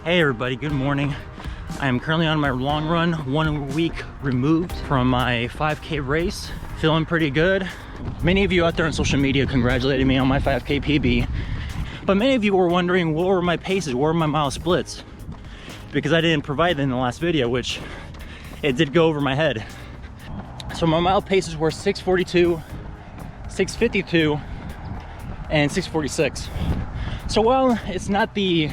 Hey everybody, good morning. I am currently on my long run, 1 week removed from my 5K race. Feeling pretty good. Many of you out there on social media congratulated me on my 5K PB, but many of you were wondering what were my paces, what were my mile splits, because I didn't provide it in the last video, which it did go over my head. So my mile paces were 6:42, 6:52, and 6:46. So while it's not the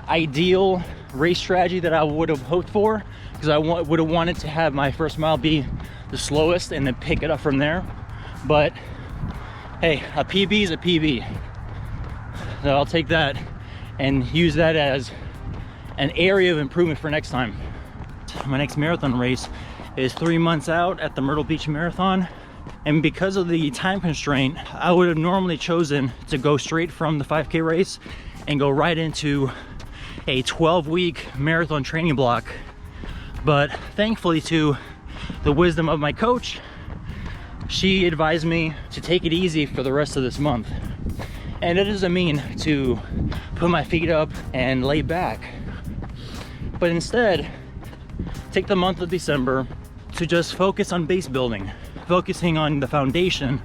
ideal race strategy that I would have hoped for, because I would have wanted to have my first mile be the slowest and then pick it up from there, but hey, a PB is a PB, so I'll take that and use that as an area of improvement for next time. My next marathon race is 3 months out at the Myrtle Beach Marathon, and because of the time constraint, I would have normally chosen to go straight from the 5K race and go right into a 12-week marathon training block. But thankfully, to the wisdom of my coach, she advised me to take it easy for the rest of this month. And it doesn't mean to put my feet up and lay back, but instead take the month of December to just focus on base building, focusing on the foundation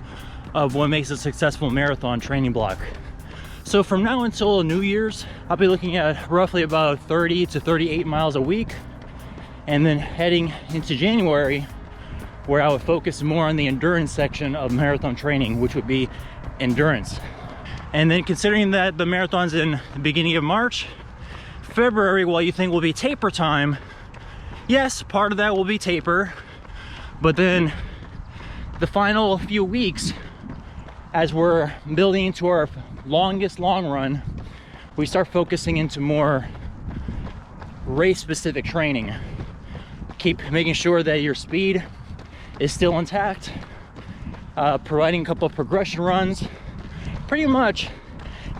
of what makes a successful marathon training block. So from now until New Year's, I'll be looking at roughly about 30 to 38 miles a week. And then heading into January, where I would focus more on the endurance section of marathon training, which would be endurance. And then considering that the marathon's in the beginning of March, February, while you think will be taper time, yes, part of that will be taper, but then the final few weeks, as we're building into our longest long run, we start focusing into more race-specific training. Keep making sure that your speed is still intact, providing a couple of progression runs, pretty much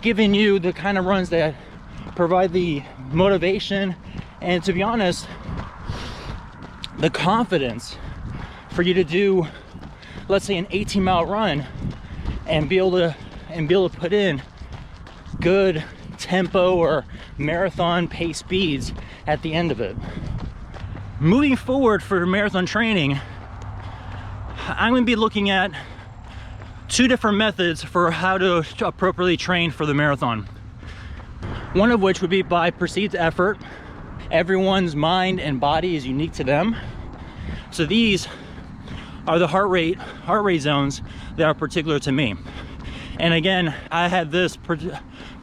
giving you the kind of runs that provide the motivation and, to be honest, the confidence for you to do, let's say, an 18-mile run and be able to put in good tempo or marathon pace speeds at the end of it. Moving forward for marathon training, I'm going to be looking at 2 different methods for how to appropriately train for the marathon. One of which would be by perceived effort. Everyone's mind and body is unique to them. So these are the heart rate zones that are particular to me. And again, I had this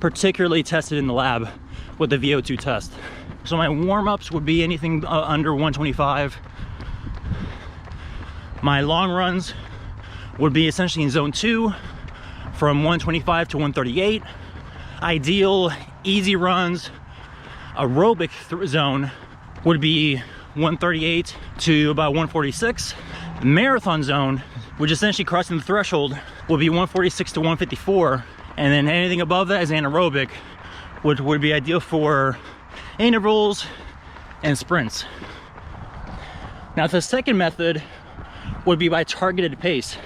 particularly tested in the lab with the VO2 test. So my warm-ups would be anything under 125. My long runs would be essentially in zone 2 from 125 to 138. Ideal easy runs, aerobic zone would be 138 to about 146. Marathon zone, which essentially crossing the threshold, would be 146 to 154, and then anything above that is anaerobic, which would be ideal for intervals and sprints. Now the second method would be by targeted pace,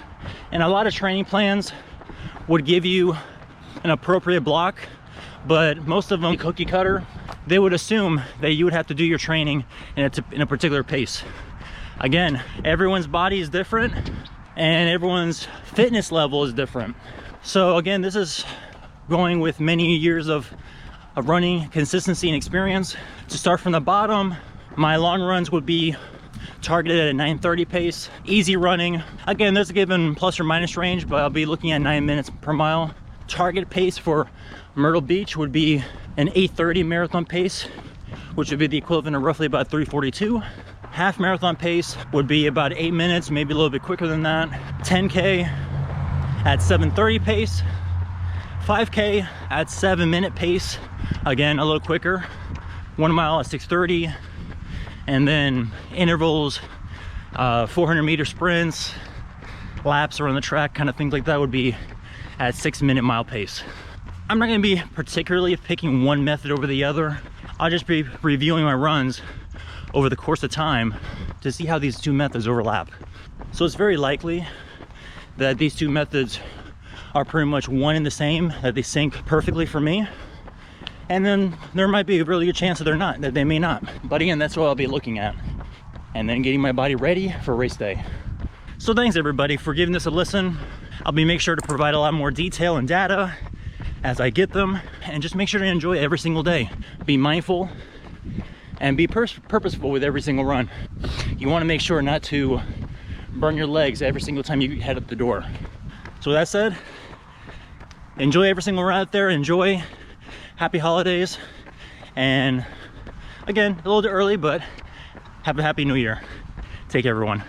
and a lot of training plans would give you an appropriate block, but most of them cookie cutter. They would assume that you would have to do your training in a particular pace. Again, everyone's body is different and everyone's fitness level is different. So again, this is going with many years of running consistency and experience. To start from the bottom, my long runs would be targeted at a 9:30 pace. Easy running. Again, there's a given plus or minus range, but I'll be looking at 9 minutes per mile. Target pace for Myrtle Beach would be an 8:30 marathon pace, which would be the equivalent of roughly about 3:42. Half marathon pace would be about 8 minutes, maybe a little bit quicker than that. 10K at 7:30 pace. 5K at 7-minute pace, again a little quicker. 1 mile at 6:30, and then intervals, 400-meter sprints, laps around the track, kind of things like that would be at 6-minute mile pace. I'm not going to be particularly picking one method over the other. I'll just be reviewing my runs over the course of time to see how these two methods overlap. So it's very likely that these two methods are pretty much one and the same, that they sync perfectly for me. And then there might be a really good chance that they're not, that they may not. But again, that's what I'll be looking at. And then getting my body ready for race day. So thanks everybody for giving this a listen. I'll be make sure to provide a lot more detail and data as I get them, and just make sure to enjoy every single day. Be mindful and be purposeful with every single run. You want to make sure not to burn your legs every single time you head up the door. So with that said, enjoy every single run out there, enjoy, happy holidays, and again, a little bit early, but have a happy new year. Take care everyone.